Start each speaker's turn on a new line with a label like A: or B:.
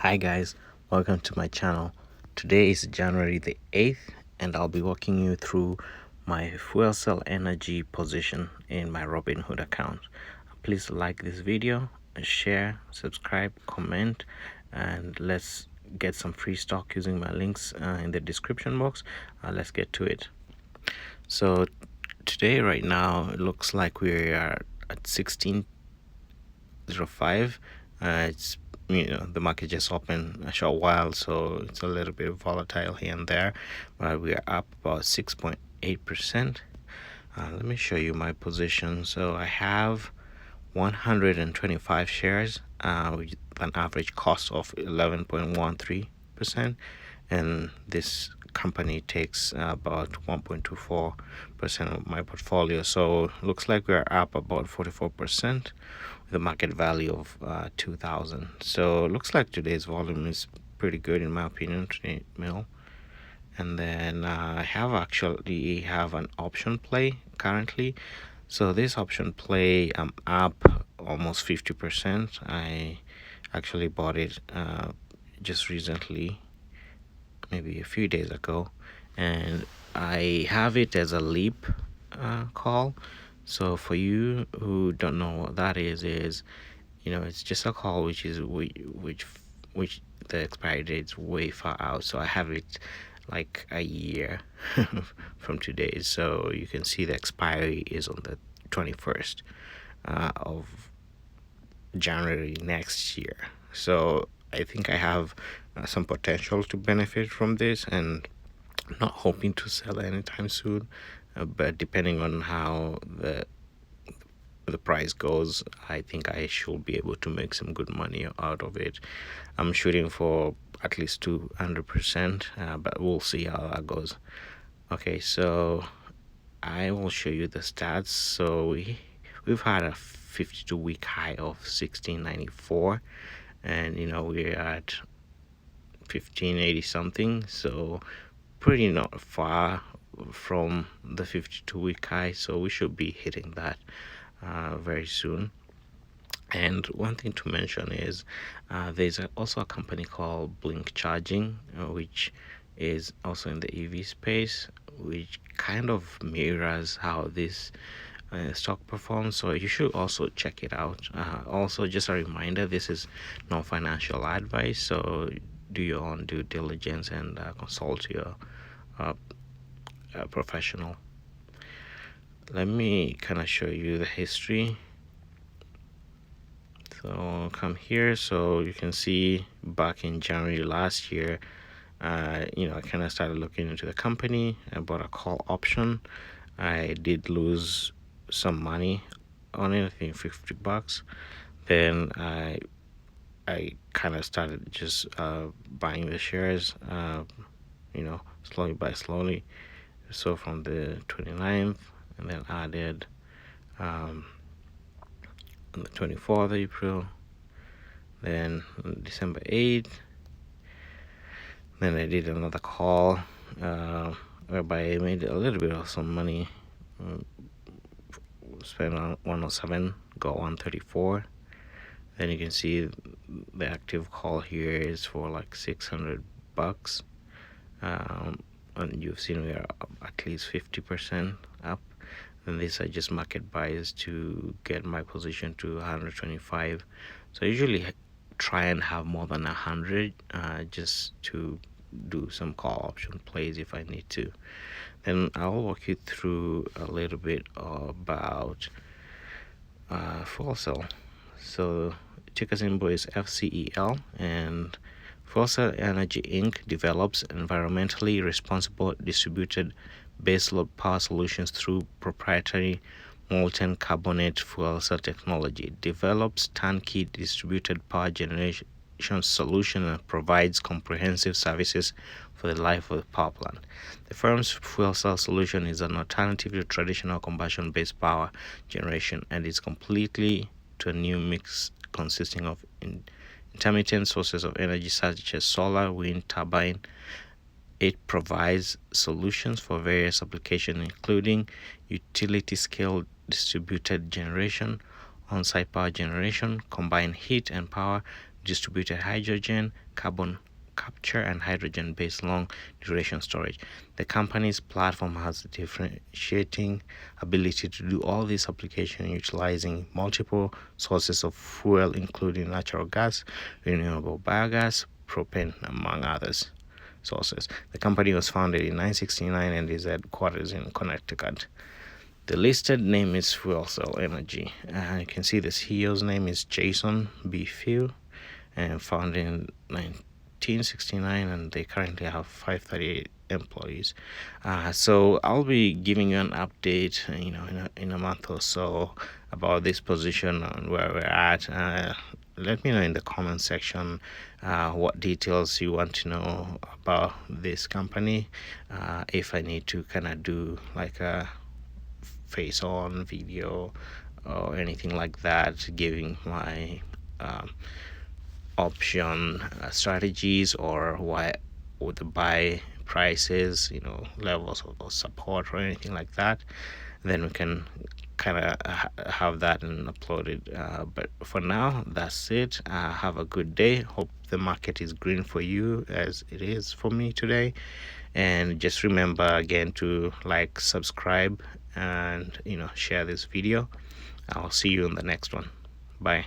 A: Hi guys, welcome to my channel. Today is January the 8th and I'll be walking you through my FuelCell Energy position in my Robinhood account. Please like this video, share, subscribe, comment, and let's get some free stock using my links in the description box. Let's get to it. So today right now it looks like we are at 16.05. It's the market just opened a short while, so it's a little bit volatile here and there, but we are up about 6.8%. Let me show you my position. So I have 125 shares with an average cost of 11.13%, and this company takes about 1.24% of my portfolio. So looks like we're up about 44%. The market value of 2,000. So it looks like today's volume is pretty good in my opinion, 28 mil. And then I actually have an option play currently. So this option play, I'm up almost 50%. I actually bought it just recently, maybe a few days ago, and I have it as a leap call. So for you who don't know what that is it's just a call which the expiry date is way far out. So I have it like a year from today. So you can see the expiry is on the 21st of January next year. So I think I have some potential to benefit from this, and I'm not hoping to sell anytime soon, but depending on how the price goes, I think I should be able to make some good money out of it. I'm shooting for at least 200%, but we'll see how that goes. Okay, so I will show you the stats. So we've had a 52-week high of 1694, and we're at 1580 something, so pretty not far from the 52-week high. So we should be hitting that very soon. And one thing to mention is there's also a company called Blink Charging, which is also in the EV space, which kind of mirrors how this stock performs. So you should also check it out. Also, just a reminder, this is no financial advice, so do your own due diligence and consult your professional. Let me kind of show you the history. So come here, so you can see back in January last year, I kind of started looking into the company. I bought a call option. I did lose some money on it, I think $50. Then I kind of started just buying the shares, slowly by slowly. So from the 29th, and then added on the 24th of April, then December 8th, then I did another call whereby I made a little bit of some money, spent on 107, got 134. Then you can see the active call here is for like $600, and you've seen we are at least 50% up. And these are just market buys to get my position to 125. So I usually try and have more than 100 just to do some call option plays if I need to. Then I'll walk you through a little bit about FuelCell. So ticker symbol is FCEL, and FuelCell Energy Inc. develops environmentally responsible distributed baseload power solutions through proprietary molten carbonate fuel cell technology, develops turnkey distributed power generation solution, and provides comprehensive services for the life of the power plant. The firm's fuel cell solution is an alternative to traditional combustion-based power generation and is completely to a new mix consisting of intermittent sources of energy such as solar, wind, turbine. It provides solutions for various applications, including utility-scale distributed generation, on-site power generation, combined heat and power, distributed hydrogen, carbon capture, and hydrogen-based long-duration storage. The company's platform has a differentiating ability to do all these applications utilizing multiple sources of fuel, including natural gas, renewable biogas, propane, among others sources. The company was founded in 1969 and is headquarters in Connecticut. The listed name is FuelCell Energy. You can see the CEO's name is Jason B. Few, and founded in 1969, and they currently have 538 employees. So I'll be giving you an update, in a month or so about this position and where we're at. Let me know in the comment section what details you want to know about this company. If I need to kind of do like a face on video or anything like that, giving my option strategies or why would the buy prices, levels of support or anything like that, then we can kind of have that and upload it. But for now, that's it. Have a good day. Hope the market is green for you as it is for me today. And just remember again to like, subscribe, and share this video. I'll see you in the next one. Bye.